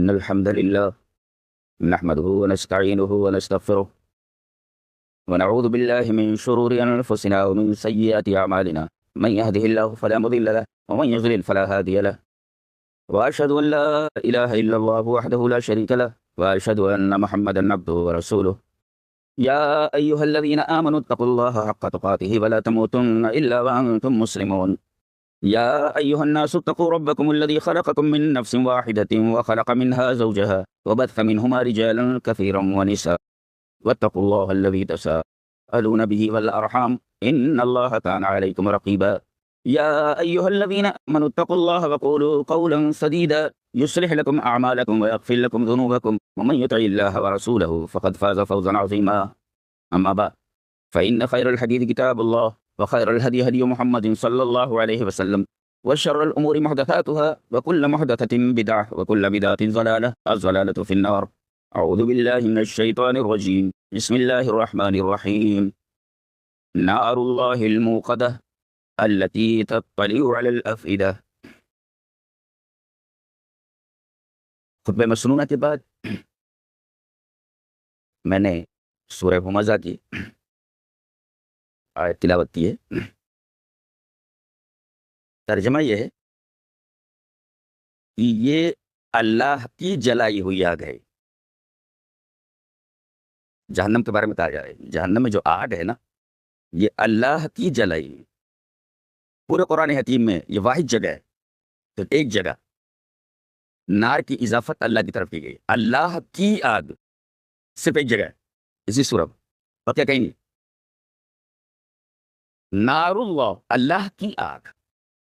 إن الحمد لله نحمده ونستعينه ونستغفره ونعوذ بالله من شرور أنفسنا ومن سيئات أعمالنا من يهده الله فلا مضل له ومن يضلل فلا هادي له وأشهد أن لا إله إلا الله وحده لا شريك له وأشهد أن محمدا عبده ورسوله يا أيها الذين آمنوا اتقوا الله حق تقاته ولا تموتن إلا وأنتم مسلمون يا أيها الناس اتقوا ربكم الذي خلقكم من نفس واحدة وخلق منها زوجها وبث منهما رجالا كثيرا ونساء واتقوا الله الذي تساءلون به والأرحام إن الله كان عليكم رقيبا يا أيها الذين آمنوا اتقوا الله وقولوا قولا سديدا يصلح لكم أعمالكم ويغفر لكم ذنوبكم ومن يطع الله ورسوله فقد فاز فوزا عظيما أما بعد فإن خير الحديث كتاب الله وخير الهدي هدي محمد صلى الله عليه وسلم وشر الأمور محدثاتها وكل محدثة بدعة وكل بدعة ضلالة الضلالة في النار أعوذ بالله من الشيطان الرجيم بسم الله الرحمن الرحيم نار الله الموقدة التي تطلع على الأفئدة خطبہ مسنونہ کے بعد میں نے سورہ ہمزہ کی آیت تلاوت کی ہے۔ ترجمہ یہ ہے کہ یہ اللہ کی جلائی ہوئی آگ ہے۔ جہنم کے بارے میں بتایا جا رہا ہے، جہنم میں جو آگ ہے نا، یہ اللہ کی جلائی ہے۔ پورے قرآن حکیم میں یہ واحد جگہ ہے تو ایک جگہ نار کی اضافت اللہ کی طرف کی گئی، اللہ کی آگ صرف ایک جگہ ہے اسی سورہ میں، اور کیا کہیں گے؟ نار اللہ، اللہ کی آگ،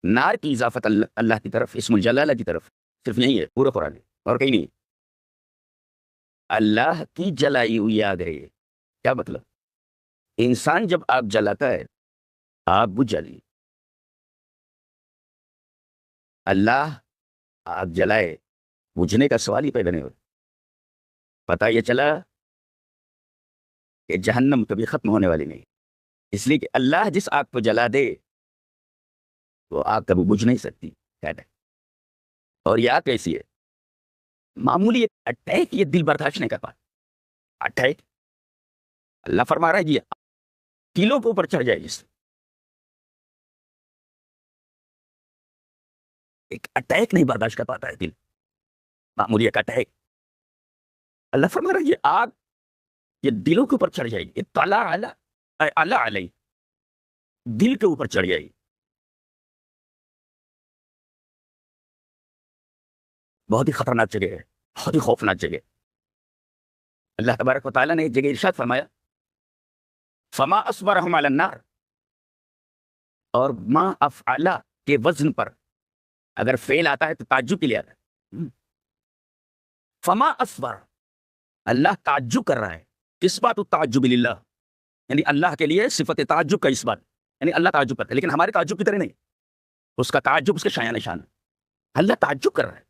نار کی اضافت اللہ کی طرف، اسم الجلالہ کی طرف صرف یہی ہے پورے قرآن میں، اور کہیں نہیں۔ اللہ کی جلائی ہوئی آگ ہے۔ یہ کیا مطلب؟ انسان جب آگ جلاتا ہے آگ بجھ جاتی ہے۔ اللہ آگ جلائے، بجھنے کا سوال ہی پیدا نہیں ہوتا۔ پتہ یہ چلا کہ جہنم کبھی ختم ہونے والی نہیں، اس لیے کہ اللہ جس آگ کو جلا دے وہ آگ کبھی بجھ نہیں سکتی۔ اور یہ آگ کیسی ہے؟ معمولی ایک اٹیک، یہ دل برداشت نہیں کر پاتا۔ اٹیک اللہ فرما رہا ہے یہ کلوں کے اوپر چڑھ جائے گی، ایک اٹیک نہیں برداشت کر پاتا ہے دل، معمولی ایک اٹیک۔ اللہ فرما رہا ہے یہ آگ یہ دلوں کے اوپر چڑھ جائے گی، اطلاع علیہ، دل کے اوپر چڑھ جائے گی۔ بہت ہی خطرناک جگہ ہے، بہت ہی خوفناک جگہ۔ اللہ تبارک و تعالیٰ نے ایک جگہ ارشاد فرمایا فما اصبرهم علی النار، اور ما افعل کے وزن پر اگر فعل آتا ہے تو تعجب کے لیے آتا ہے۔ فما اصبر، اللہ تعجب کر رہا ہے، کس بات تعجب للہ، یعنی اللہ کے لیے صفت تعجب کا اس بات، یعنی اللہ تعجب کرتا ہے، لیکن ہمارے تعجب کی طرح نہیں، اس کا تعجب اس کے شایان نشان ہے۔ اللہ تعجب کر رہا ہے۔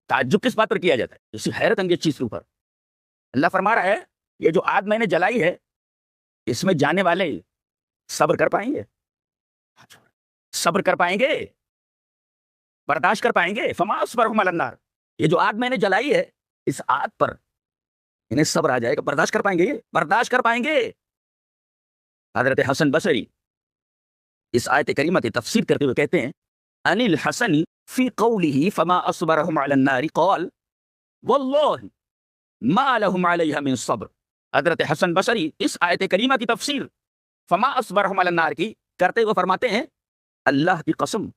تعجب کس بات پر کیا جاتا ہے؟ اسی حیرت انگیز چیز کے اوپر۔ اللہ فرما رہا ہے یہ جو آگ میں نے جلائی ہے اس میں جانے والے صبر کر پائیں گے؟ صبر کر پائیں گے؟ برداشت کر پائیں گے؟ فما اصبرهم علی النار، یہ جو آگ میں نے جلائی ہے اس آگ پر انہیں صبر آ جائے گا، برداشت کر پائیں گے؟ برداشت کر پائیں گے؟ حضرت حسن بصری اس آیت کریمہ کی تفسیر کرتے ہوئے کہتے ہیں ان الحسن فی قوله فما اصبرهم علی النار قال واللہ ما لهم علیہ من صبر۔ حضرت حسن بصری اس آیت کریمہ کی تفسیر فما اصبرهم علی النار کی کرتے ہوئے فرماتے ہیں اللہ کی قسم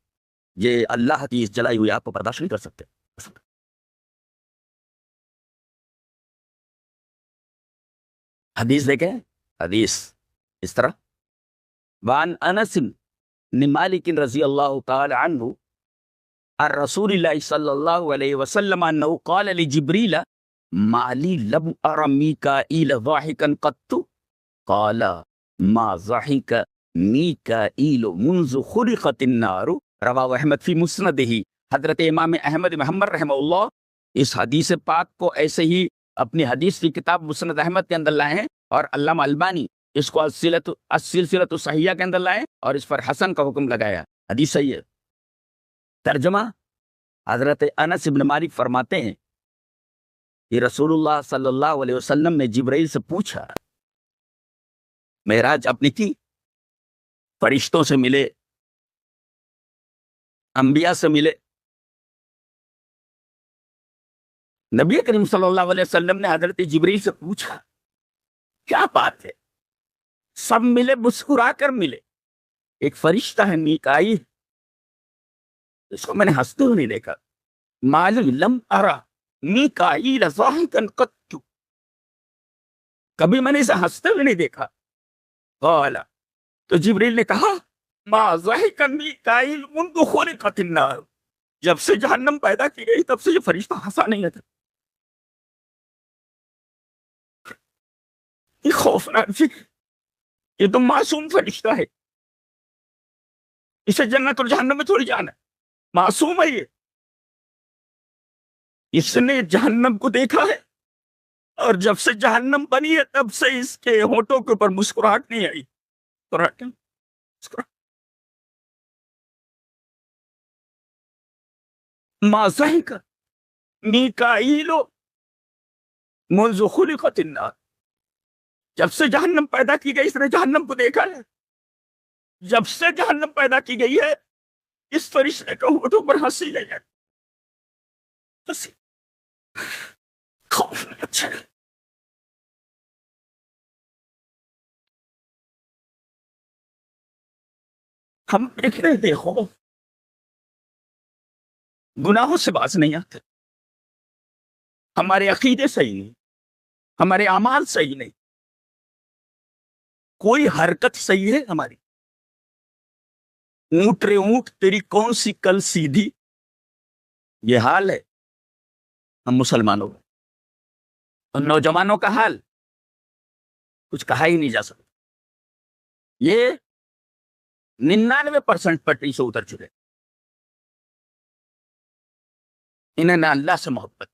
یہ اللہ کی اس جلائی ہوئی آگ کو برداشت نہیں کر سکتے۔ حدیث دیکھیں، حدیث اس طرح وان انس بن مالک رضی اللہ تعالی عنہ الرسول اللہ صلی اللہ علیہ وسلم انه قال لجبریل ما لی لم ار میکائیل ضاحکا قط قال ما ضحک میکائیل منذ خلقت النار رواہ احمد فی مسندہ۔ حضرت امام احمد محمد رحمہ اللہ اس حدیث پاک کو ایسے ہی اپنی حدیث کی کتاب مسند احمد کے اندر لائے ہیں، اور علامہ البانی اس کو السلسلۃ الصحیحہ کے اندر لائے اور اس پر حسن کا حکم لگایا۔ حدیث صحیح ہے۔ ترجمہ حضرت انس بن مالک فرماتے ہیں یہ رسول اللہ صلی اللہ علیہ وسلم نے جبرائیل سے پوچھا، معراج اپنی کی، فرشتوں سے ملے، انبیاء سے ملے. نبی کریم صلی اللہ علیہ وسلم نے حضرت جبرائیل سے پوچھا کیا بات ہے؟ سب ملے، مسکرا کر ملے. ایک فرشتہ ہے میکائیل، اس کو میں نے ہنستے ہوئے نہیں دیکھا. معلوم لم ارا میکائیل ضاحکا قط، کبھی میں نے اسے ہنستے ہوئے نہیں دیکھا. قال، تو جبریل نے کہا ما ضحک میکائیل منذ خلقت النار، جب سے جہنم پیدا کی گئی تب سے یہ فرشتہ ہنسا نہیں تھا. یہ خوفناک جی، یہ تو معصوم فرشتہ ہے، اسے جنت اور جہنم میں تھوڑی جانا ہے، معصوم ہے یہ. اس نے جہنم کو دیکھا ہے، اور جب سے جہنم بنی ہے تب سے اس کے ہونٹوں کے اوپر مسکراہٹ نہیں آئی. ما ضحک میکائیل منذ خلقت النار، جب سے جہنم پیدا کی گئی اس نے جہنم کو دیکھا ہے. جب سے جہنم پیدا کی گئی ہے اس فرشتے کے ہونٹوں پر ہنسی نہیں ہے. ہنسی خوفناک ہے. ہم دیکھ رہے دیکھو گناہوں سے باز نہیں آتے، ہمارے عقیدے صحیح نہیں، ہمارے اعمال صحیح نہیں، کوئی حرکت صحیح ہے ہماری. اونٹ رے اونٹ تیری کون سی کل سیدھی، یہ حال ہے ہم مسلمانوں کا. اور نوجوانوں کا حال کچھ کہا ہی نہیں جا سکتا. یہ 99% پٹری سے اتر چکے. انہیں نہ اللہ سے محبت،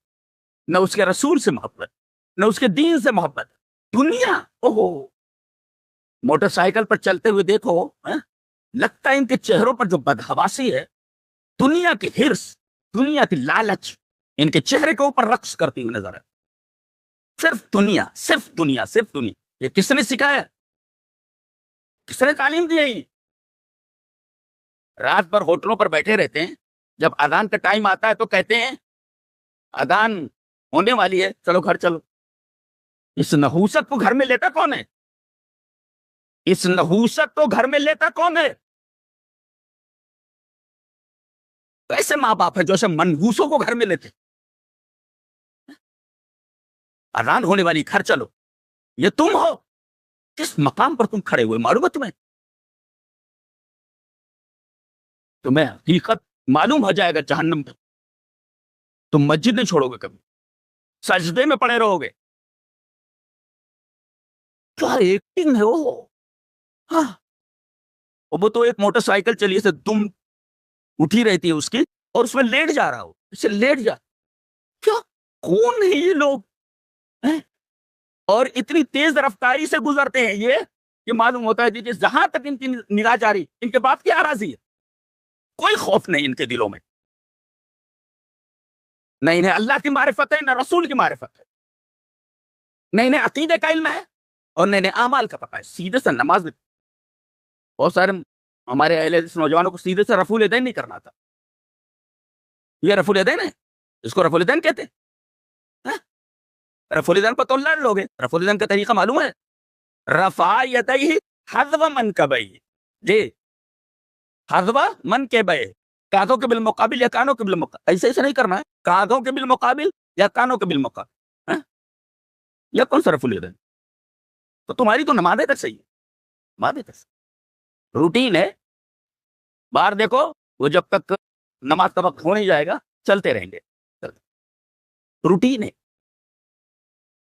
نہ اس کے رسول سے محبت، نہ اس کے دین سے محبت. دنیا، اوہو، موٹر سائیکل پر چلتے ہوئے دیکھو، لگتا ہے ان کے چہروں پر جو بدحواسی ہے، دنیا کی ہرس، دنیا کی لالچ ان کے چہرے کے اوپر رقص کرتی ہوئی نظر ہے. صرف دنیا، صرف دنیا، صرف دنیا. یہ کس نے سکھایا؟ کس نے تعلیم دی ہے؟ رات بھر ہوٹلوں پر بیٹھے رہتے ہیں، جب اذان کا ٹائم آتا ہے تو کہتے ہیں اذان ہونے والی ہے، چلو گھر چلو. اس نحوست کو گھر میں لیتا کون ہے؟ اس نحوست کو گھر میں لیتا کون ہے؟ ایسے ماں باپ ہے جو ایسے منحوسوں کو گھر میں لیتے. اذان ہونے والی، گھر چلو. یہ تم ہو، کس مقام پر تم کھڑے ہوئے معلوم ہے تمہیں حقیقت معلوم ہو جائے گا جہنم پر. تم مسجد نہیں چھوڑو گے کبھی، سجدے میں پڑے رہو گے. کیا ایکٹنگ ہے وہ. ہاں، وہ تو ایک موٹر سائیکل چلی سے دم اٹھی رہتی ہے اس کی، اور اس میں لیٹ جا رہا ہو، اسے لیٹ جا. کیا کون ہے یہ لوگ؟ اور اتنی تیز رفتاری سے گزرتے ہیں یہ معلوم ہوتا ہے کہ جہاں تک ان کی نگاہ جاری، ان کے باپ کی اراضی ہے. کوئی خوف نہیں ان کے دلوں میں، نہ انہیں اللہ کی معرفت ہے، نہ رسول کی معرفت ہے، نہ انہیں عقیدے کا علم ہے، اور نہ انہیں اعمال کا پتہ ہے. سیدھے سے نماز میں بہت سارے ہمارے اہل حدیث نوجوانوں کو سیدھے سے رفع الیدین نہیں کرنا تھا. یہ رفع الیدین ہے، اس کو رفع الیدین کہتے ہیں. رفع الیدین پر تو لڑ لو گے. رفع الیدین کا طریقہ معلوم ہے؟ رفع یدیہ حذو منکبیہ، جی، حذو منکبیہ، کاندھوں کے بالمقابل یا کانوں کے بالمقابل. ایسے نہیں کرنا ہے، کاندھوں کے بالمقابل یا کانوں کے بالمقابل. یا کون سا رفع الیدین؟ تو تمہاری تو نمازیں تک صحیح ہے، نمازیں تک روٹین ہے. باہر دیکھو، وہ جب تک نماز کا وقت ہو نہیں جائے گا چلتے رہیں گے. روٹین ہے.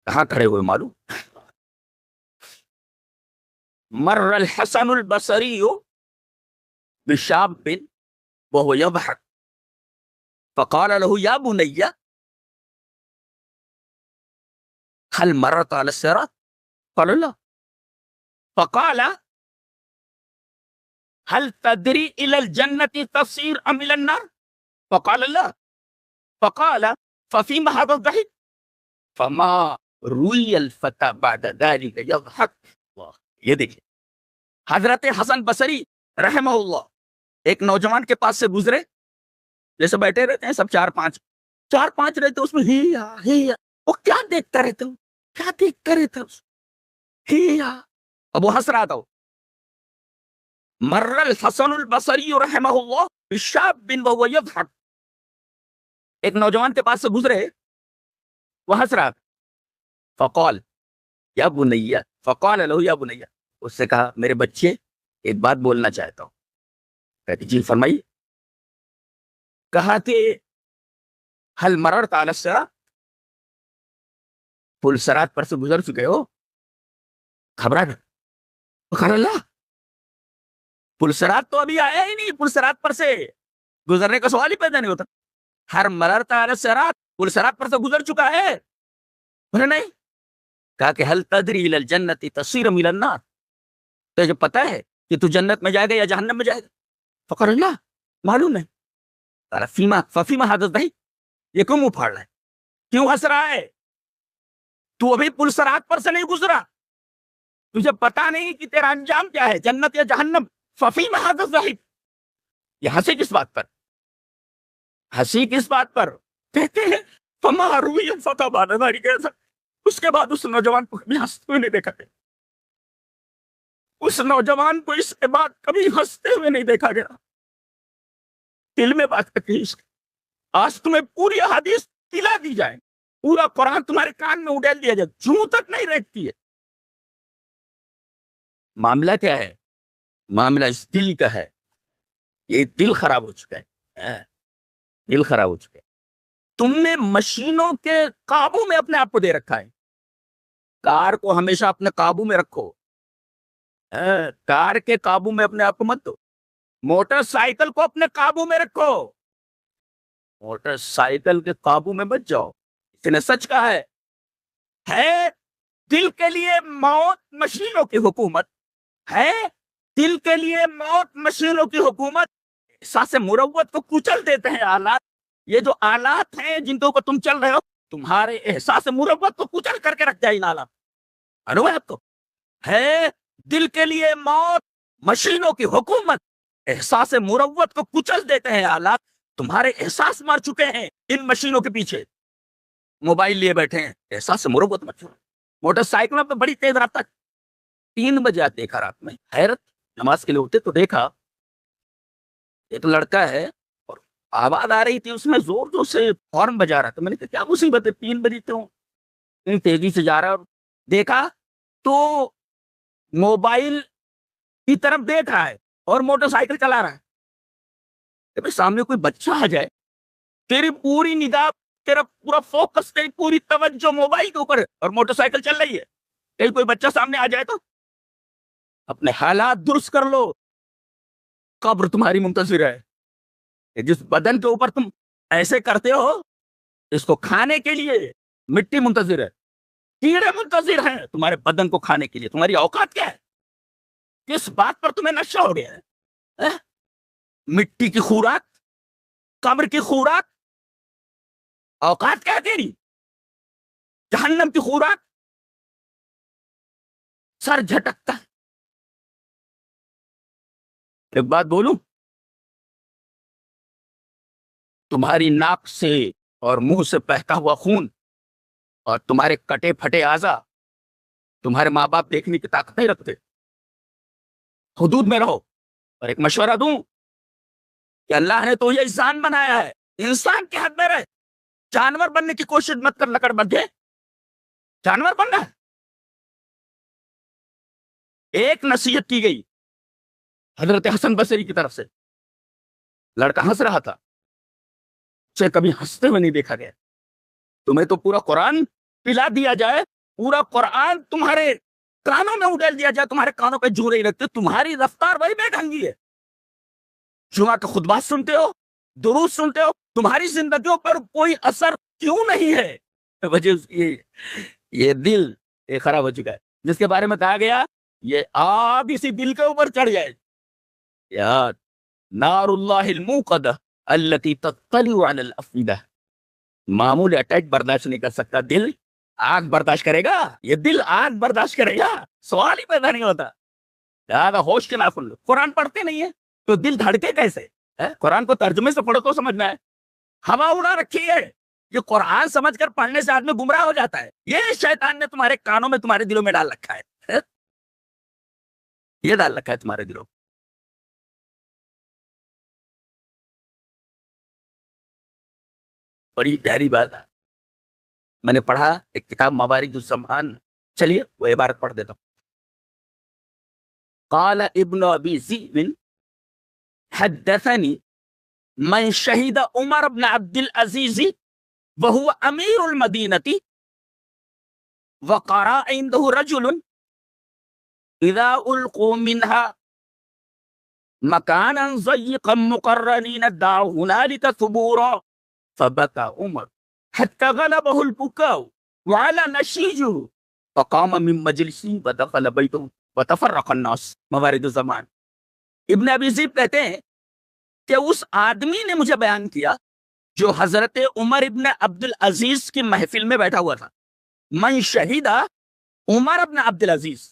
کہاں کھڑے ہوئے معلوم؟ مر الحسن البصری بشاب وهو يضحك فقال له يا بني هل مرت على الصراط؟ قال لا. فقال هل تدري إلى الجنة تصير أم إلى النار؟ فقال لا. فقال ففيما هذا الضحك؟ فما روی الفتى بعد ذلك يضحك. یہ دیکھیں حضرت حسن بصری رحمہ اللہ ایک نوجوان کے پاس سے گزرے، جیسے بیٹھے رہتے ہیں سب چار پانچ رہتے، اس میں ہی وہ کیا دیکھتا رہتا ہوں، کیا دیکھتا رہتا ہوں، اب وہ ہنس رہا تھا. مر الحسن البصری رحمہ اللہ بشاب وهو يضحك، ایک نوجوان کے پاس سے گزرے، وہ ہنس رہا تھا. فقال یا بنیا، فقال له یا بنیا، اس سے کہا میرے بچے ایک بات بولنا چاہتا ہوں. کہتے جی فرمائیے. کہا کہ حل مررت علی الصراط، پل صراط پر سے گزر چکے ہو؟ گھبرا گئے. قال اللہ، پل صراط تو ابھی آیا ہی نہیں، پل صراط پر سے گزرنے کا سوال ہی پیدا نہیں ہوتا. ہر مررت علی الصراط، پل صراط پر سے گزر چکا ہے؟ بولے نہیں. کہا کہ حل تدری الی الجنت تصیر الی النار، تجھے پتہ ہے کہ تو جنت میں جائے گا یا جہنم میں جائے گا؟ فقال اللہ، معلوم نہیں. قال ففیما حدث بھائی، یہ کیوں منہ پھاڑ رہا ہے، کیوں ہنس رہا ہے؟ تو ابھی پل صراط پر سے نہیں گزرا، تجھے پتا نہیں کہ تیرا انجام کیا ہے، جنت یا جہنم. ففیما حدث بھائی، یہ ہنسی کس بات پر، ہنسی کس بات پر؟ کہتے ہیں فما روی الفتى بعد ذلك، اس کے بعد اس نوجوان کو کبھی ہنستے ہوئے نہیں دیکھا گیا، اس نوجوان کو اس کے بعد کبھی ہنستے ہوئے نہیں دیکھا گیا. دل میں بات رکھیے. آج تمہیں پوری حدیث پلا دی جائے، پورا قرآن تمہارے کان میں اڈیل دیا جائے، جوں تک نہیں رہتی ہے. معاملہ کیا ہے؟ معاملہ اس دل کا ہے. یہ دل خراب ہو چکا ہے، دل خراب ہو چکا ہے. تم نے مشینوں کے قابو میں اپنے آپ کو دے رکھا ہے. کار کو ہمیشہ اپنے قابو میں رکھو، کار کے قابو میں اپنے آپ کو مت دو. موٹر سائیکل کو اپنے قابو میں رکھو، موٹر سائیکل کے قابو میں مت جاؤ. اس نے سچ کہا ہے دل کے لیے موت مشینوں کی حکومت ہے، دل کے لیے موت مشینوں کی حکومت. احساس مروت کو کچل دیتے ہیں آلات. یہ جو آلات ہیں جن کے اوپر تم چل رہے ہو، تمہارے احساس مروت کو کچل کر کے رکھ جائے ان آلات. آپ کو ہے دل کے لیے موت مشینوں کی حکومت، احساس مروت کو کچل دیتے ہیں آلات. تمہارے احساس مر چکے ہیں ان مشینوں کے پیچھے. موبائل لیے بیٹھے ہیں، احساس مروت مر چکے. موٹر سائیکل پہ بڑی تیز رفتار 3 بجے دیکھا رات میں، حیرت. نماز کے لیے اٹھتے تو دیکھا ایک لڑکا ہے اور آواز آ رہی تھی، اس میں زور سے ہارن بجا رہا تھا. میں نے کہا کیا مصیبت ہے، 3 بجے تو اتنی تیزی سے جا رہا ہے. اور دیکھا تو موبائل کی طرف دیکھ رہا ہے اور موٹر سائیکل چلا رہا ہے. سامنے کوئی بچہ آ جائے، تیری پوری نگاہ، تیرا پورا فوکس، تیری پوری توجہ موبائل کے اوپر ہے اور موٹر سائیکل چل رہی ہے. کہیں کوئی بچہ سامنے آ جائے تو اپنے حالات درست کر لو. قبر تمہاری منتظر ہے. جس بدن کے اوپر تم ایسے کرتے ہو، اس کو کھانے کے لیے مٹی منتظر ہے، کیڑے منتظر ہیں تمہارے بدن کو کھانے کے لیے. تمہاری اوقات کیا ہے؟ کس بات پر تمہیں نشہ ہو گیا ہے؟ مٹی کی خوراک، قبر کی خوراک. اوقات کیا ہے تیری؟ جہنم کی خوراک. سر جھٹکتا ہے. ایک بات بولوں، تمہاری ناک سے اور منہ سے بہتا ہوا خون اور تمہارے کٹے پھٹے اعضا تمہارے ماں باپ دیکھنے کی طاقت نہیں رکھتے. حدود میں رہو. اور ایک مشورہ دوں کہ اللہ نے تو یہ انسان بنایا ہے، انسان کے حد میں رہے. جانور بننے کی کوشش مت کر، لکڑ بن جائے. جانور بننا ہے. ایک نصیحت کی گئی حضرت حسن بصری کی طرف سے. لڑکا ہنس رہا تھا، اسے کبھی ہنستے ہوئے نہیں دیکھا گیا. تمہیں تو پورا قرآن پلا دیا جائے، پورا قرآن تمہارے کانوں میں اڈیل دیا جائے، تمہارے کانوں پہ جو نہیں رکھتے. تمہاری رفتار وہی بے ڈھنگی ہے. جمعہ کا خطبات سنتے ہو، دروس سنتے ہو، تمہاری زندگیوں پر کوئی اثر کیوں نہیں ہے؟ وجہ یہ دل خراب ہو چکا ہے، جس کے بارے میں کہا گیا یہ آگ اسی دل کے اوپر چڑھ جائے. یار نار اللہ الموقدہ التی تطلع علی الافئدہ. معمول اٹیک برداشت نہیں کر سکتا دل، آگ برداشت کرے گا؟ یہ دل آگ برداشت کرے گا؟ سوال ہی پیدا نہیں ہوتا. زیادہ ہوش کے نافن لو. قرآن پڑھتے نہیں ہے تو دل دھڑکے کیسے؟ قرآن کو ترجمے سے پڑھو تو سمجھنا ہے. ہوا اڑا رکھی ہے. یہ قرآن سمجھ کر پڑھنے سے آدمی گمراہ ہو جاتا ہے. یہ شیطان نے تمہارے کانوں میں تمہارے دلوں میں ڈال رکھا ہے. یہ ڈال رکھا ہے تمہارے دلوں. بڑی گہری بات ہے. میں نے پڑھا ایک کتاب موارد الزمان. چلیے وہ عبارت پڑھ دیتا ہوں. قال ابن ابی ذئب حدثني من شهد عمر بن عبد العزيز وهو امير المدينة وقرأ عنده رجل اذا القوا منها مكانا ضيقا مقرنين دعوا هنالك ثبورا فبكى عمر حتى غلبه البكاء وعلى نشيجه فقام من مجلسه ودخل بيته وتفرق الناس. موارد الزمان. ابن ابی ذئب کہتے ہیں کہ اس آدمی نے مجھے بیان کیا جو حضرت عمر ابن عبد العزیز کی محفل میں بیٹھا ہوا تھا. من شہیدہ عمر ابن عبد العزیز.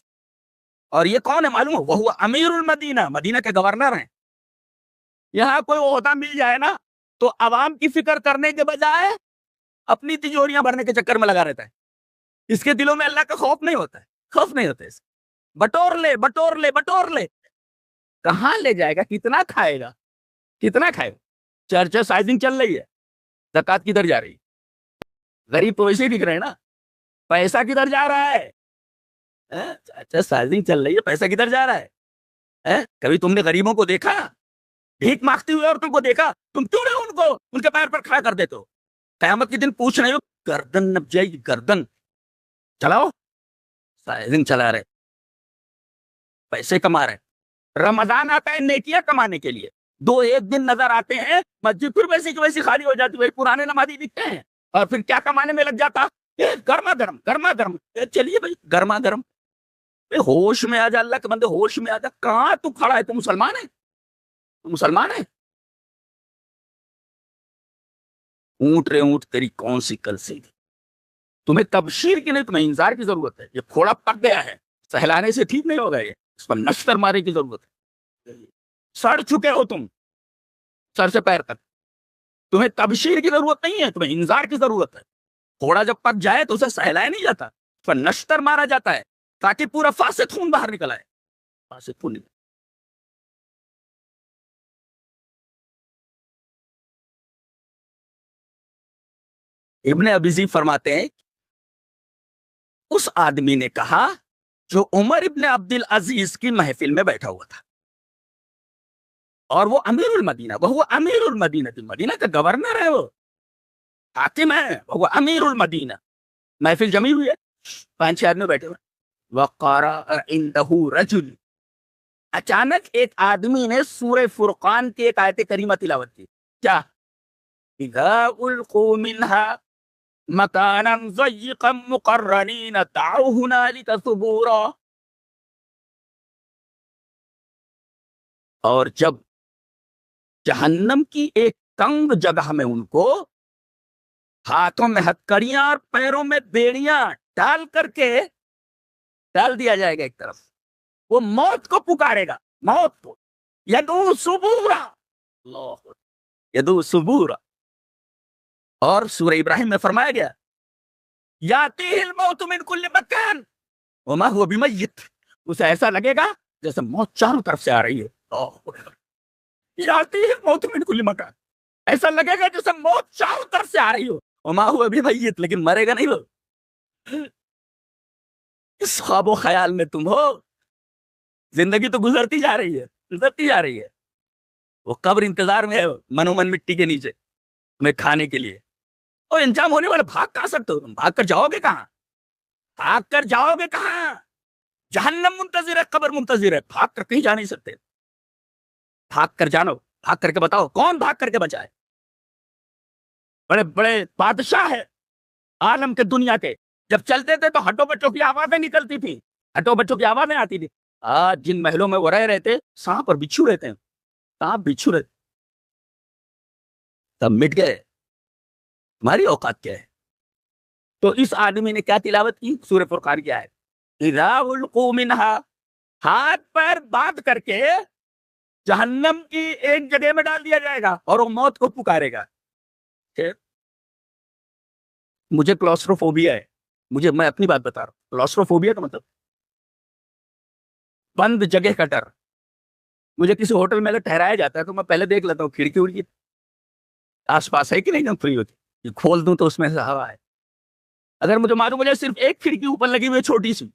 اور یہ کون ہے معلوم ہو؟ وہ امیر المدینہ، مدینہ کے گورنر ہیں. یہاں کوئی عہدہ مل جائے نا تو عوام کی فکر کرنے کے بجائے اپنی تجوریاں بھرنے کے چکر میں لگا رہتا ہے. اس کے دلوں میں اللہ کا خوف نہیں ہوتا ہے. خوف نہیں ہوتا ہے. بٹور لے بٹور لے بٹور لے. کہاں لے جائے گا؟ کتنا کھائے گا؟ کتنا کھائے گا؟ چرچا سائزنگ چل رہی ہے. زکات کدھر جا رہی ہے؟ غریب تو ویسے ہی دکھ رہے ہیں نا. پیسہ کدھر جا رہا ہے؟ چرچا سائزنگ چل رہی ہے. پیسہ کدھر جا رہا ہے؟ کبھی تم نے غریبوں کو دیکھا؟ بھیک مانگتی ہوئے عورتوں کو دیکھا؟ تم کیوں نہیں ان کو ان کے پیر پر کھڑا کر دیتے ہو؟ قیامت کے دن پوچھ رہے ہو گردن نپ جائے گی. گردن چلاؤ. سائزنگ چلا رہے، پیسے کما رہے. رمضان آتا ہے نیکیاں کمانے کے لیے. 2-1 دن نظر آتے ہیں مسجد پھر ویسی کی ویسی خالی ہو جاتی ہے. پرانے نمازی دکھتے ہیں اور پھر کیا کمانے میں لگ جاتا؟ گرما گرم گرما گرم. چلیے بھائی گرما گرم. ہوش میں آ جا اللہ کے بندے، ہوش میں آ جا. کہاں تو کھڑا ہے؟ تو مسلمان ہے؟ تو مسلمان ہے؟ اونٹ رے اونٹ تیری کون سی کل سے تھی؟ تمہیں تبشیر کی نہیں، تمہیں انذار کی ضرورت ہے. یہ پھوڑا پک گیا ہے، سہلانے سے ٹھیک نہیں ہوگا. یہ اس پر نشتر مارے کی ضرورت ہے. سڑ چکے ہو تم سر سے پیر تک. تمہیں تبشیر کی ضرورت نہیں ہے، تمہیں انذار کی ضرورت ہے. گھوڑا جب پک جائے تو اسے سہلایا نہیں جاتا، اس پر نشتر مارا جاتا ہے تاکہ پورا فاسد خون باہر نکل آئے. فاسد خون نکل. ابن ابی ذئب فرماتے ہیں اس آدمی نے کہا جو عمر ابن عبد العزیز کی محفل میں بیٹھا ہوا تھا، اور وہ امیر المدینہ، وہ امیر المدینہ تھی. مدینہ کا گورنر ہے، وہ حاکم ہے، وہ امیر المدینہ. محفل جمی ہوئی ہے، 5-6 آدمی بیٹھے ہوئے. وقرأ عنده رجل. اچانک ایک آدمی نے سورہ فرقان کی ایک آیت کریمہ تلاوت کی. کیا؟ اذا القوا منها مکانا ضیقا مقرنین دعوا ہنالک ثبورا. اور جب جہنم کی ایک تنگ جگہ میں ان کو ہاتھوں میں ہتکڑیاں اور پیروں میں بیڑیاں ڈال کر کے ڈال دیا جائے گا ایک طرف، وہ موت کو پکارے گا. موت کو یدعو ثبورا. اللہ یدعو ثبورا. اور سورہ ابراہیم میں فرمایا گیا یاتیہ الموت من کل مکان وما هو بمیت. اسے ایسا لگے گا جیسے موت چاروں طرف سے آ رہی ہے. یاتیہ الموت من کل مکان. ایسا لگے گا جیسے موت چاروں طرف سے آ رہی ہو. وما هو بمیت، لیکن مرے گا نہیں وہ. اس خواب و خیال میں تم ہو. زندگی تو گزرتی جا رہی ہے، گزرتی جا رہی ہے. وہ قبر انتظار میں ہے منو من مٹی کے نیچے تمہیں کھانے کے لیے. اور انجام ہونے والا بھاگ کہاں سکتے ہو؟ تم بھاگ کر جاؤ گے کہاں؟ بھاگ کر جاؤ گے کہاں؟ جہنم منتظر ہے، قبر منتظر ہے. بھاگ کر کہیں جا نہیں سکتے. بھاگ کر جانو، بھاگ کر کے بتاؤ کون بھاگ کر کے بچائے؟ بڑے بڑے بادشاہ ہے عالم کے دنیا کے، جب چلتے تھے تو ہٹو بچوں کی آوازیں نکلتی تھی، ہٹو بچوں کی آوازیں آتی تھی. آج جن محلوں میں وہ رہ رہے تھے سانپ اور بچھو رہتے ہیں. سانپ بچھو رہتے سب مٹ گئے. تمہاری اوقات کیا ہے؟ تو اس آدمی نے کیا تلاوت کی؟ سورہ فرقان کی آیت، اذا القوا منہا، ہاتھ پیر باندھ کر کے جہنم کی ایک جگہ میں ڈال دیا جائے گا اور وہ موت کو پکارے گا. مجھے کلاسٹروفوبیا ہے، میں اپنی بات بتا رہا ہوں. کلاسٹروفوبیا کا مطلب بند جگہ کا ڈر. مجھے کسی ہوٹل میں اگر ٹھہرایا جاتا ہے تو میں پہلے دیکھ لیتا ہوں کھڑکی اڑکی آس پاس ہے کہ نہیں، فری ہوتی، یہ کھول دوں تو اس میں سے ہوا ہے. اگر مجھے معلوم ہو جائے صرف ایک کھڑکی اوپر لگی ہوئی ہے چھوٹی سی،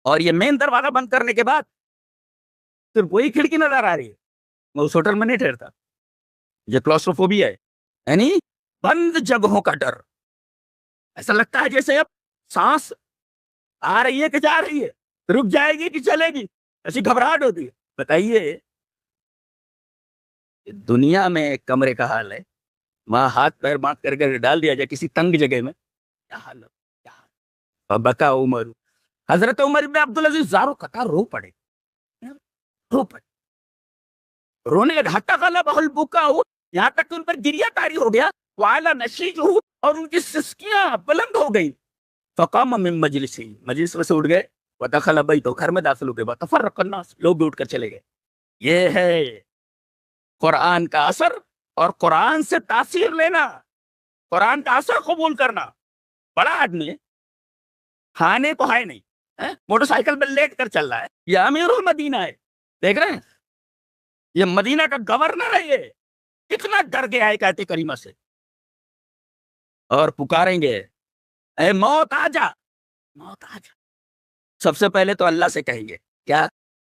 اور یہ مین دروازہ بند کرنے کے بعد صرف وہی کھڑکی نظر آ رہی ہے، میں اس ہوٹل میں نہیں ٹھہرتا. یہ کلاسٹروفوبیا ہے، یعنی بند جگہوں کا ڈر. ایسا لگتا ہے جیسے اب سانس آ رہی ہے کہ جا رہی ہے، رک جائے گی کہ چلے گی، ایسی گھبراہٹ ہوتی ہے. بتائیے دنیا میں ایک کمرے کا حال ہے، وہاں ہاتھ پیر باندھ کر کے ڈال دیا جائے کسی تنگ جگہ میں، کیا حال ہے. بکا عمر، حضرت عمر بن عبدالعزیز زارو قطار رو پڑے، رونے لگا. حتی غلب البکا، یہاں تک کہ ان پر گریہ طاری ہو گیا. وعلی نشیجہ، اور ان کی سسکیاں بلند ہو گئی. فقام من مجلسی، مجلس میں سے اٹھ گئے. ودخل بیتہ، گھر میں داخل ہو گئے. تفرق الناس، لوگ بھی اٹھ کر چلے گئے. یہ ہے قرآن کا اثر، اور قرآن سے تاثیر لینا، قرآن کا اثر قبول کرنا. بڑا آدمی ہے، کھانے کو ہے نہیں، موٹر سائیکل میں لیٹ کر چل رہا ہے، یہ امیر المدینہ ہے، دیکھ رہے ہیں، یہ مدینہ کا گورنر ہے. یہ کتنا ڈر گیا ہے آیت کریمہ سے، اور پکاریں گے اے موت آ جا، موت آ جا. سب سے پہلے تو اللہ سے کہیں گے کیا؟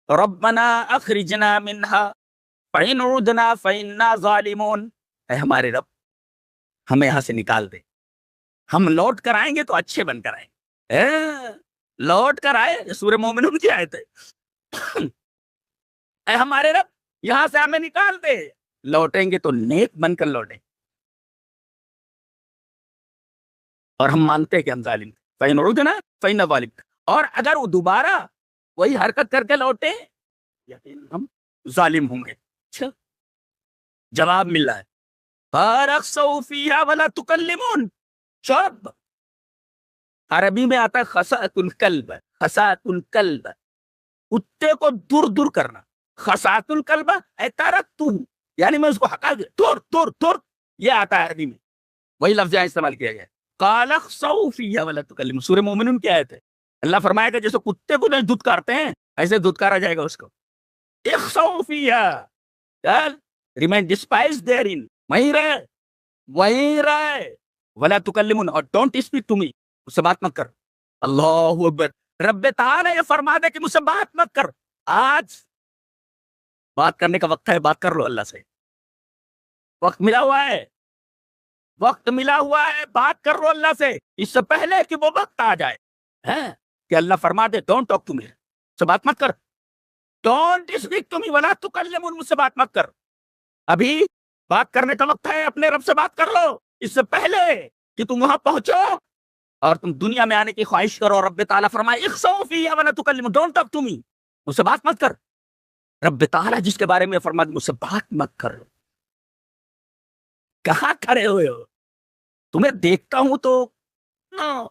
ربنا اخرجنا منہا فإن عدنا فإنا ظالمون. اے ہمارے رب، ہمیں یہاں سے نکال دے، ہم لوٹ کر آئیں گے تو اچھے بن کر آئیں گے. لوٹ کر آئے، سورہ مومنون کی آیت ہے. اے ہمارے رب، یہاں سے ہمیں نکال دے، لوٹیں گے تو نیک بن کر لوٹیں، اور ہم مانتے ہیں کہ ہم ظالم تھے. فإن عدنا فإنا ظالمون، اور اگر وہ دوبارہ وہی حرکت کر کے لوٹے، یقین ہم ظالم ہوں گے. اچھا جواب مل رہا ہے، فَارَخْسَوْا فِيهَا وَلَا تُكَلِّمُونَ. چپ. عربی میں آتا ہے خسات القلب، خسات القلب، کتے کو دور دور کرنا. خسات القلب اے ترکتہ، یعنی میں اس کو ہٹا دیا، دور دور دور. یہ آتا ہے عربی میں، وہی لفظ یہاں استعمال کیا گیا. قَالَ اخْسَوْا فِيهَا وَلَا تُكَلِّمُونَ. سورہ مومنون کی آیت ہے. اللہ فرمائے گا جیسے کتے کو نہیں دھتکارتے ہیں، ایسے دھتکارا جائے گا اس کو. اخْسَوْا فِيهَا، ریمین ڈسپائز دیئرن، وہیں رہے. وَلَا تُكَلِّمُونَ، اور ڈونٹ اسپیک ٹو می، مجھ سے بات مت کر. اللہ اکبر. رب تعالیٰ یہ فرما دے کہ مجھ سے بات مت کر. آج بات کرنے کا وقت ہے، بات کر لو اللہ سے. وقت ملا ہوا ہے، وقت ملا ہوا ہے، بات کر لو اللہ سے، اس سے پہلے کہ وہ وقت آ جائے کہ اللہ فرما دے ڈونٹ ٹاک ٹو می، مجھ سے بات مت کر. ڈونٹ اسپیک ٹو می ولا تکلمون، مجھ سے بات مت کر. ابھی بات کرنے کا وقت ہے، اپنے رب سے بات کر لو اس سے پہلے کہ تم وہاں پہنچو اور تم دنیا میں آنے کی خواہش کرو. رب تعالیٰ فرمائے اخسؤ فیہا ولا تکلمون، ڈونٹ ٹاک ٹو می، مجھ سے بات مت کر. رب تعالیٰ جس کے بارے میں فرمایا مجھ سے بات مت کر. کہاں کھڑے ہوئے ہو؟ تمہیں دیکھتا ہوں تو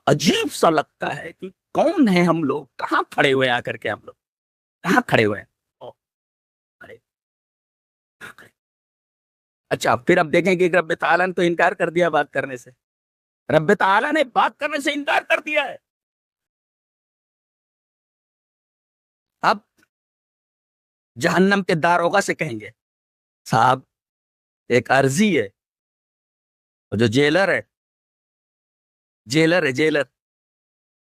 عجیب سا لگتا ہے کہ کون ہے ہم لوگ، کہاں کھڑے ہوئے آ کر کے، ہم لوگ کہاں کھڑے ہوئے ہیں. اچھا پھر اب دیکھیں کہ رب تعالیٰ نے تو انکار کر دیا بات کرنے سے، رب تعالیٰ نے بات کرنے سے انکار کر دیا ہے. اب جہنم کے داروغہ سے کہیں گے صاحب ایک عرضی ہے، جو جیلر ہے، جیلر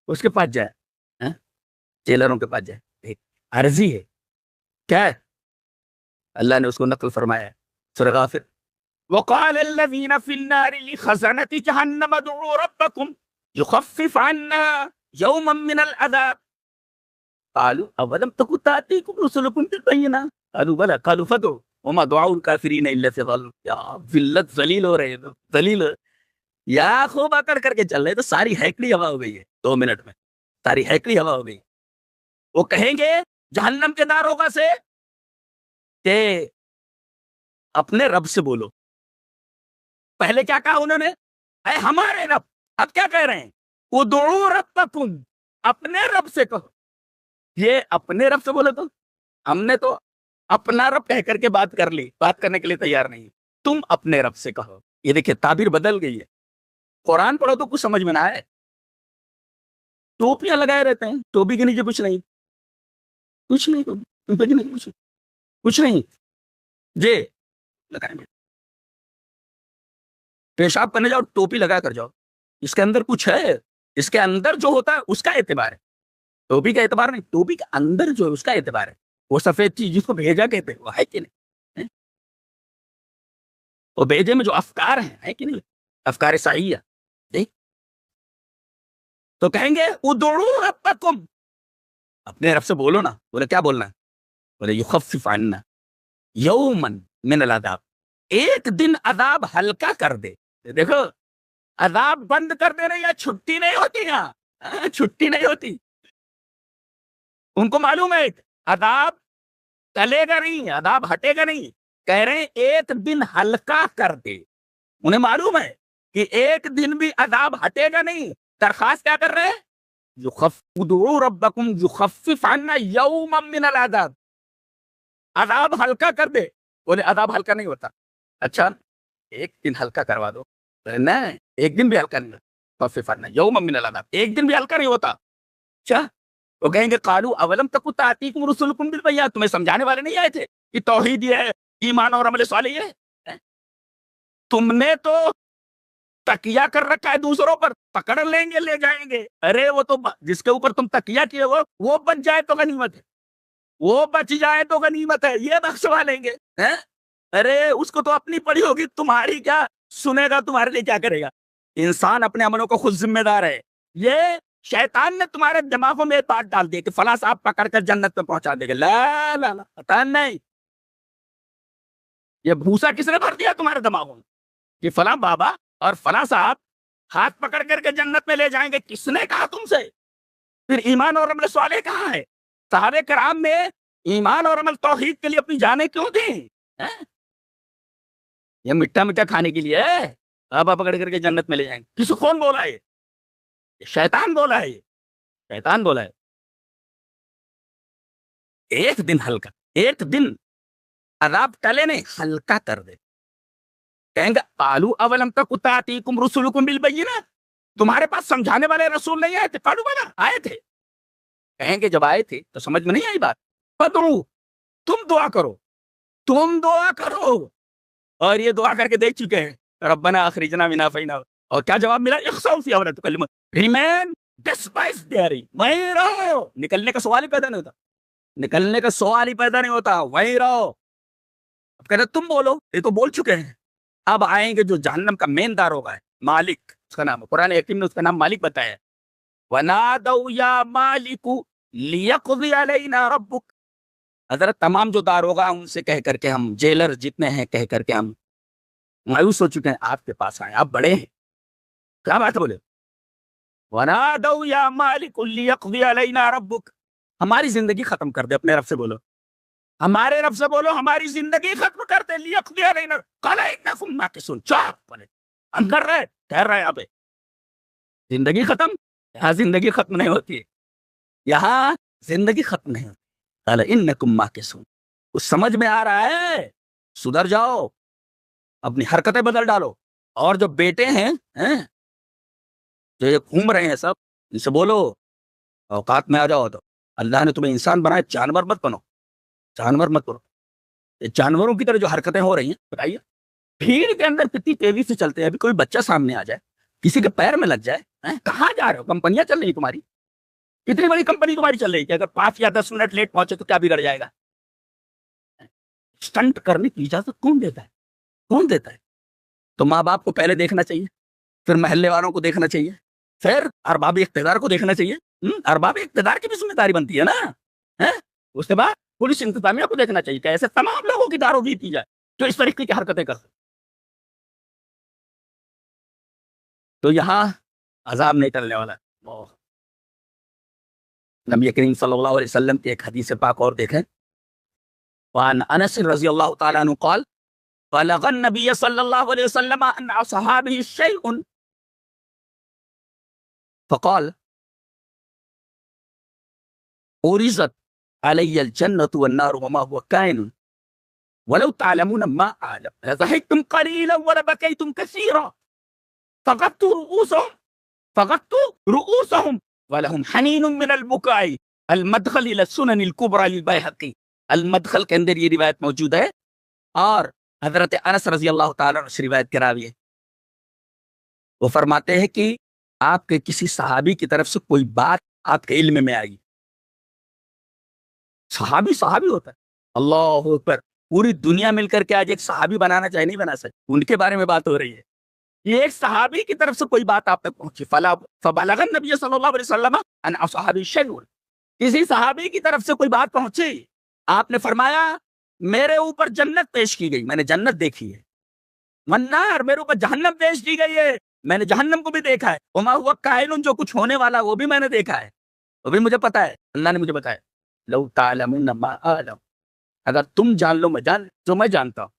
اس کے پاس جائے، جیلروں کے پاس جائے، ایک عرضی ہے. کیا ہے؟ اللہ نے اس کو نقل فرمایا ہے سورہ غافر. وقال الذين في النار لخزنة جهنم ادعوا ربكم يخفف عنا يوما من العذاب قالوا اولم تكن تأتيكم رسلكم بالبينات قالوا بلى قالوا فادعوا وما دعاء الكافرين الا في ضلال. یا ذلت ذلیل ہو رہے ہیں، ذلیل یا خوب اکڑ کر کے چل رہے تو ساری ہیکڑی ہوا ہو گئی ہے 2 منٹ میں، ساری ہیکڑی ہوا ہو گئی. وہ کہیں گے جہنم کے داروغہ سے کہ اپنے رب سے بولو. پہلے کیا کہا انہوں نے؟ اے ہمارے رب. اب کیا کہہ رہے ہیں؟ ادعوا ربکم، اپنے رب سے کہو. یہ اپنے رب سے بولے تو ہم نے تو اپنا رب کہہ کر کے بات کر لی، بات کرنے کے لیے تیار نہیں. تم اپنے رب سے کہو. یہ دیکھیں تعبیر بدل گئی ہے. قرآن پڑھو تو کچھ سمجھ میں نہ آئے، ٹوپیاں لگائے رہتے ہیں، ٹوپی کے نیچے کچھ نہیں، کچھ نہیں، ٹوپی کے نیچے کچھ نہیں. جی لگائیں گے، پیشاب کرنے جاؤ ٹوپی لگا کر جاؤ. اس کے اندر کچھ ہے، اس کے اندر جو ہوتا ہے اس کا اعتبار ہے، ٹوپی کا اعتبار نہیں. ٹوپی کے اندر جو ہے اس کا اعتبار ہے. وہ سفید چیز جس کو بھیجا کہتے ہیں وہ ہے کہ نہیں؟ وہ بھیجے میں جو افکار ہیں ہے کہ نہیں؟ افکار صحیح ہے. تو کہیں گے ادعوا ربکم، اپنے رب سے بولو نا. بولے کیا بولنا ہے؟ بولے یخفف عنا یوما من العذاب، ایک دن عذاب ہلکا کر دے. دیکھو عذاب بند کر دے رہے یا چھٹی نہیں ہوتی، یہاں چھٹی نہیں ہوتی. ان کو معلوم ہے عذاب ٹلے گا نہیں، عذاب ہٹے گا نہیں. کہہ رہے ہیں ایک دن ہلکا کر دے. انہیں معلوم ہے کہ ایک دن بھی عذاب ہٹے گا نہیں. درخواست کیا کر رہے ہیں؟ ادعوا ربکم یخفف عنا یوما من العذاب، عذاب ہلکا کر دے. بولے عذاب ہلکا نہیں ہوتا. اچھا ایک دن ہلکا کروا دو. نہیں ایک دن بھی ہلکا نہیں ہوتا. خفف عنا یوما من العذاب، ایک دن بھی ہلکا نہیں ہوتا. اچھا وہ کہیں گے قالوا اولم تکن تأتیکم رسلکم بالبینات، تمہیں سمجھانے والے نہیں آئے تھے کہ توحید یہ ہے، ایمان اور عمل صالح ہے؟ تم نے تو تکیہ کر رکھا ہے دوسروں پر، پکڑ لیں گے لے جائیں گے. ارے وہ تو جس کے اوپر تم تکیہ کیے وہ بچ جائے تو غنیمت ہے، وہ بچ جائے تو غنیمت ہے، یہ بخشوا لیں گے. ارے اس کو تو اپنی پڑی ہوگی، تمہاری کیا سنے گا، تمہارے لیے کیا کرے گا. انسان اپنے عملوں کو خود ذمہ دار ہے. یہ شیطان نے تمہارے دماغوں میں بات ڈال دی کہ فلاں صاحب پکڑ کر جنت میں پہنچا دے گا. لا لا لا، پتہ نہیں یہ بھوسا کس نے بھر دیا تمہارے دماغوں میں کہ فلاں بابا اور فلاں صاحب ہاتھ پکڑ کر کے جنت میں لے جائیں گے. کس نے کہا تم سے؟ پھر ایمان اور عمل صالح کہاں ہے؟ صحابہ کرام نے ایمان اور عمل توحید کے لیے اپنی جانیں کیوں دی؟ یہ مٹھا مٹھا کھانے کے لیے بابا پکڑ کر کے جنت میں لے جائیں گے. کس کو کون بولا ہے؟ یہ شیطان بولا ہے، یہ شیطان بولا ہے. ایک دن ہلکا، ایک دن عذاب ٹلے نہیں ہلکا کر دے. کہیں گے قالوا اولم تک تأتیکم رسلکم بالبینات، تمہارے پاس سمجھانے والے رسول نہیں آئے تھے؟ قالوا بلا، آئے تھے. کہیں گے جب آئے تھے تو سمجھ میں نہیں آئی بات. فدعوا، تم دعا کرو، تم دعا کرو. اور یہ دعا کر کے دیکھ چکے ہیں ربنا اخرجنا منها فإن، اور کیا جواب ملا؟ اخسؤوا فيها ولا تكلمون، ریمین ڈسپائز دیئرنگ، وہیں رہو. نکلنے کا سوال ہی پیدا نہیں ہوتا، نکلنے کا سوال ہی پیدا نہیں ہوتا، وہیں رہو. اب کہتے تم بولو، یہ تو بول چکے ہیں. اب آئیں گے جو جہنم کا مین دار ہوگا، مالک اس کا نام ہے، قرآن حکیم نے اس کا نام مالک بتایا. وَنَادَوْا يَا مَالِكُ لِيَقْضِيَ عَلَيْنَا رَبُّكَ، حضرت تمام جو دار ہوگا ان سے کہہ کر کے، ہم جیلر جتنے ہیں کہہ کر کے ہم مایوس ہو چکے ہیں، آپ کے پاس آئے، آپ بڑے ہیں. کیا بات بولے؟ وَنَادَوْا يَا مَالِكُ لِيَقْضِيَ عَلَيْنَا رَبُّكَ، ہماری زندگی ختم کر دے. اپنے رب سے بولو، ہمارے رب سے بولو ہماری زندگی ختم کر دے. لیقضی علینا قال انکم ماکثون، چاپ بولے اندر رہے، ٹھہر رہے. یہاں پہ زندگی ختم، یہاں زندگی ختم نہیں ہوتی ہے، یہاں زندگی ختم نہیں ہوتی. قال انکم ماکثون، کچھ سمجھ میں آ رہا ہے؟ سدھر جاؤ، اپنی حرکتیں بدل ڈالو. اور جو بیٹے ہیں جو یہ گھوم رہے ہیں سب، ان سے بولو اوقات میں آ جاؤ. تو اللہ نے تمہیں انسان بنایا، جانور مت بنو، جانور مت کرو. جانوروں کی طرح جو حرکتیں ہو رہی ہیں، بتائیے بھیڑ کے اندر کتنی تیزی سے چلتے ہیں. ابھی کوئی بچہ سامنے آ جائے، کسی کے پیر میں لگ جائے، کہاں جا رہے ہو؟ کمپنیاں چل رہی تمہاری، کتنی بڑی کمپنی تمہاری چل رہی ہے کہ اگر 5 یا 10 منٹ لیٹ پہنچے تو کیا بگڑ جائے گا؟ اسٹنٹ کرنے کی اجازت کون دیتا ہے؟ کون دیتا ہے؟ تو ماں باپ کو پہلے دیکھنا چاہیے، پھر محلے والوں کو دیکھنا چاہیے، پھر ارباب اقتدار کو دیکھنا چاہیے. ارباب اقتدار کی بھی ذمہ داری بنتی ہے نا. اس کے بعد پولیس انتظامیہ کو دیکھنا چاہیے کہ ایسے تمام لوگوں کی دارو جیتی جائے جو اس طریقے کی حرکتیں کرتے. تو یہاں عذاب نہیں ٹلنے والا. نبی کریم صلی اللہ علیہ وسلم کی ایک حدیث پاک اور دیکھیں. وعن انس رضی اللہ تعالیٰ عنہ قال بلغ النبی صلی اللہ علیہ وسلم ان اصحابہ شیء فقال عرضت علی الجنة والنار وما هو كائن ولو تعلمون ما أعلم لضحكتم قليلا ولبكيتم كثيرا فغضت رؤوسهم ولهم حنين من البكاء. المدخل الى السنن الكبرى للبیہقی، المدخل کے اندر یہ روایت موجود ہے، اور حضرت انس رضی اللہ تعالیٰ عنہ روایت کے راوی ہے. وہ فرماتے ہیں کہ آپ کے کسی صحابی کی طرف سے کوئی بات آپ کے علم میں آئی. صحابی ہوتا ہے، اللہ اکبر، پوری دنیا مل کر کے آج ایک صحابی بنانا چاہے نہیں بنا سکتے، ان کے بارے میں بات ہو رہی ہے. یہ ایک صحابی کی طرف سے کوئی بات آپ تک پہنچی، فبلغ النبی صلی اللہ علیہ وسلم ان اصحابی شیء، کسی صحابی کی طرف سے کوئی بات پہنچی، آپ نے فرمایا میرے اوپر جنت پیش کی گئی، میں نے جنت دیکھی ہے، والنار، میرے اوپر جہنم پیش کی گئی ہے، میں نے جہنم کو بھی دیکھا ہے، وما ہوا کائن، جو کچھ ہونے والا وہ بھی میں نے دیکھا ہے، وہ بھی مجھے پتا ہے، اللہ نے مجھے بتایا. لو تعلمون ما اعلم، اگر تم جان لو جو میں جانتا ہوں،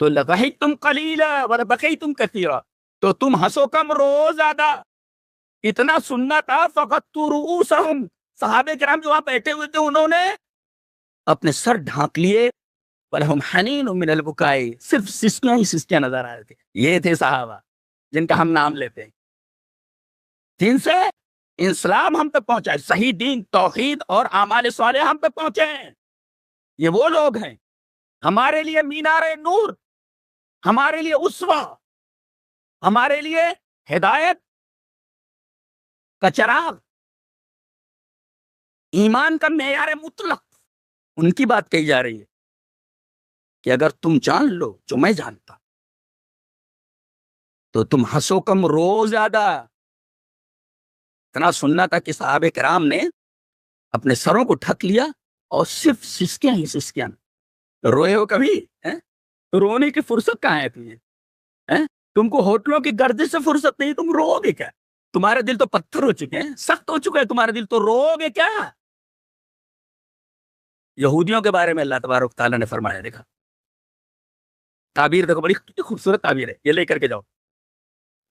تو لضحکتم قلیلا ولبکیتم کثیرا، تو تم ہنسو کم رو زیادہ. اتنا سننا تھا. فقط رؤوسہم، صحابہ کرام جو وہاں بیٹھے ہوئے تھے انہوں نے اپنے سر ڈھانک لیے. ولہم حنین من البکاء، صرف سسکیاں ہی سسکیاں نظر آ رہے تھے. یہ تھے صحابہ جن کا ہم نام لیتے ہیں، جن سے اسلام ہم تک پہنچا ہے، صحیح دین، توحید اور اعمال صالحہ ہم تک پہنچے ہیں. یہ وہ لوگ ہیں ہمارے لیے مینار نور، ہمارے لیے اسوہ، ہمارے لیے ہدایت کا چراغ، ایمان کا معیار مطلق. ان کی بات کہی جا رہی ہے کہ اگر تم جان لو جو میں جانتا تو تم ہنسو کم رو زیادہ. اتنا سننا تھا کہ صحابہ کرام نے اپنے سروں کو ڈھک لیا اور صرف سسکیاں ہی سسکیاں. روئے ہو کبھی؟ رونے کی فرصت کہاں ہے تمہیں؟ تم کو ہوٹلوں کی گردش سے فرصت نہیں، تم رو گے کیا؟ تمہارے دل تو پتھر ہو چکے ہیں، سخت ہو چکے ہیں تمہارے دل، تو رو گے کیا؟ یہودیوں کے بارے میں اللہ تبارک تعالیٰ نے فرمایا، دیکھا تعبیر، دیکھو بڑی خوبصورت تعبیر ہے، یہ لے کر کے جاؤ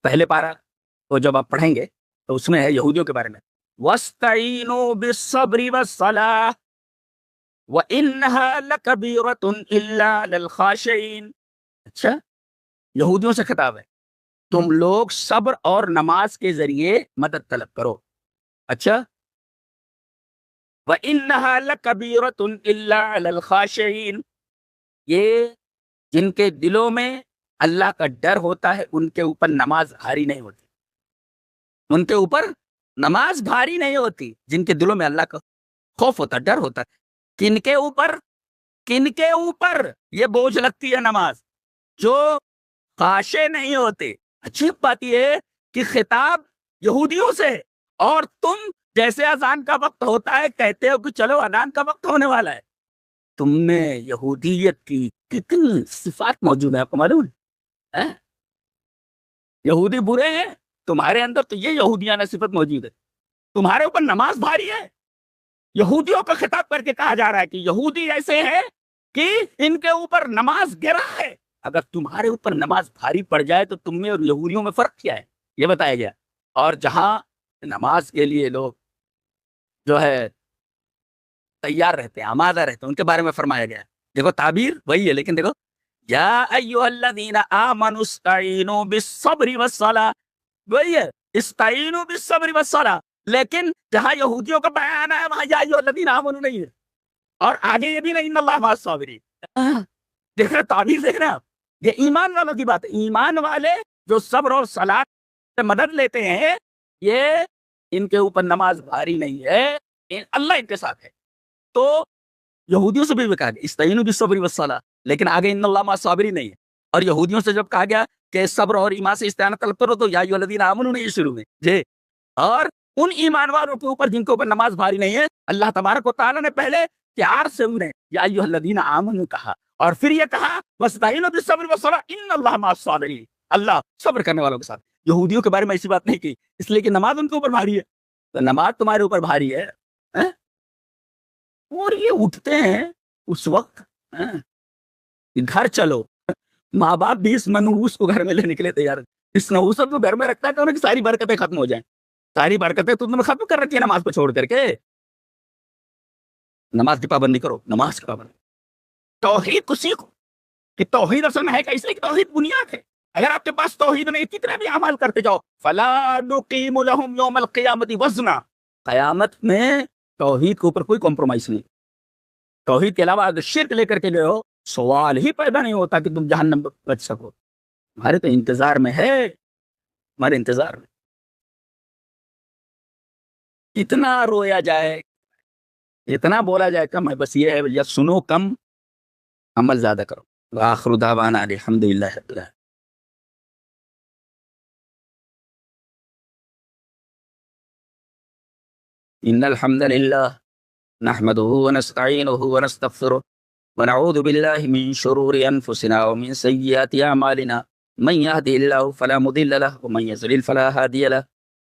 پہلے پارہ تو جب آپ پڑھیں گے تو اس میں ہے یہودیوں کے بارے میں، وَاسْتَعِینُوا بِالصَّبْرِ وَالصَّلَاةِ وَإِنَّهَا لَكَبِيرَةٌ إِلَّا عَلَى الْخَاشِعِينَ. اچھا، یہودیوں سے خطاب ہے، تم لوگ صبر اور نماز کے ذریعے مدد طلب کرو. اچھا، وَإِنَّهَا لَكَبِيرَةٌ إِلَّا عَلَى الْخَاشِعِينَ، یہ جن کے دلوں میں اللہ کا ڈر ہوتا ہے ان کے اوپر نماز بھاری نہیں ہوتی. ان کے اوپر نماز بھاری نہیں ہوتی، جن کے دلوں میں اللہ کا خوف ہوتا، ڈر ہوتا ہے. کن کے اوپر یہ بوجھ لگتی ہے نماز؟ جو خاشع نہیں ہوتے. اچھی بات یہ ہے کہ خطاب یہودیوں سے، اور تم جیسے اذان کا وقت ہوتا ہے کہتے ہو کہ چلو اذان کا وقت ہونے والا ہے. تم میں یہودیت کی کتنی صفات موجود ہیں، آپ کو معلوم ہے؟ یہودی برے ہیں، تمہارے اندر تو یہ یہودیانہ صفت موجود ہے. تمہارے اوپر نماز بھاری ہے، یہودیوں کا خطاب کر کے کہا جا رہا ہے کہ یہودی ایسے ہیں کہ ان کے اوپر نماز گرا ہے. اگر تمہارے اوپر نماز بھاری پڑ جائے تو تم میں اور یہودیوں میں فرق کیا ہے، یہ بتایا گیا. اور جہاں نماز کے لیے لوگ جو ہے تیار رہتے ہیں، آمادہ رہتے ہیں، ان کے بارے میں فرمایا گیا. دیکھو تعبیر وہی ہے، لیکن دیکھو یا ایھا الذین آمنوا استعینوا بالصبر والصلاۃ، وہی ہے استعینوا بالصبر والصلاۃ. لیکن جہاں یہودیوں کا بیان ہے وہاں یا ایھا الذین آمنوا نہیں ہے، اور آگے یہ بھی نہیں ان اللہ مع الصابرین. دیکھ رہے تعبیر، دیکھ رہے ہیں آپ، یہ ایمان والوں کی بات ہے. ایمان والے جو صبر اور صلاۃ سے مدد لیتے ہیں، یہ ان کے اوپر نماز بھاری نہیں ہے، اللہ ان کے ساتھ ہے. تو یہودیوں سے بھی کہا گیا استعینوا بالصبر والصلاۃ، لیکن آگے ان اللہ مع الصابرین نہیں ہے. اور یہودیوں سے جب کہا گیا کہ صبر اور ایمان سے استعانت طلب کرو تو یا ایھا الذین آمنوا نہیں شروع میں جی. اور ان ایمان والوں کے اوپر جن کے اوپر نماز بھاری نہیں ہے، اللہ تبارک و تعالیٰ نے پہلے پیار سے انہیں یا ایھا الذین آمنوا کہا، اور پھر یہ کہا واستعینوا بالصبر والصلاۃ ان اللہ مع الصابرین، اللہ صبر کرنے والوں کے ساتھ. یہودیوں کے بارے میں ایسی بات نہیں کی، اس لیے کہ نماز ان کے اوپر بھاری ہے. تو نماز تمہارے اوپر بھاری ہے، اور یہ اٹھتے ہیں اس وقت، گھر چلو، ماں باپ بھی اس منحوس کو گھر میں لے نکلے تیار، اس نحوست کو گھر میں رکھتا ہے کہ انہیں ساری برکتیں ختم ہو جائیں. ساری برکتیں تم نے ختم کر رکھی ہے نماز کو چھوڑ کر کے. نماز کی پابندی کرو, نماز کی پابندی. توحید کو سیکھو کہ توحید اصل میں ہے کہ اس لیے کہ توحید بنیاد ہے. اگر آپ کے پاس توحید نہیں, کتنے بھی اعمال کرتے جاؤ, فلا نقیم لهم یوم القیامت وزنا, قیامت میں توحید کے اوپر کوئی کمپرومائز نہیں. توحید کے علاوہ اگر شرک لے کر کے گئے ہو, سوال ہی پیدا نہیں ہوتا کہ تم جہنم بچ سکو. ہمارے تو انتظار میں ہے, ہمارے انتظار میں. اتنا رویا جائے, اتنا بولا جائے کم ہے. بس یہ ہے, یا سنو کم, عمل زیادہ کرو. وآخر دعوانا الحمدللہ رب العالمین. ان الحمد للہ نحمده ونستعینه ونستغفره ونعوذ باللہ من شرور انفسنا ومن سیئات اعمالنا من يهده الله فلا مضل له ومن يضلل فلا هادي له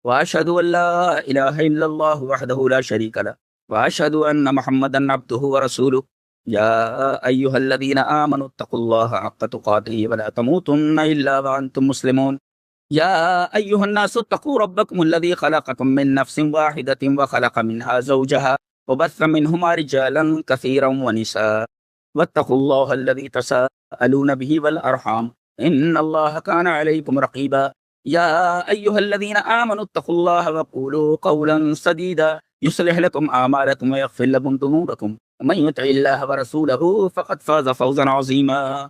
واشهد ان لا اله الا الله وحده لا شريك له واشهد ان محمدا عبده ورسوله يا ايها الذين امنوا اتقوا الله حق تقاته ولا تموتن الا وانتم مسلمون. يا أيها الناس اتقوا ربكم الذي خلقكم من نفس واحدة وخلق منها زوجها وبث منهما رجالا كثيرا ونساء واتقوا الله الذي تساءلون به والأرحام إن الله كان عليكم رقيبا. يا أيها الذين آمنوا اتقوا الله وقولوا قولا سديدا يصلح لكم أعمالكم ويغفر لكم ذنوبكم ومن يطع الله ورسوله فقد فاز فوزا عظيما.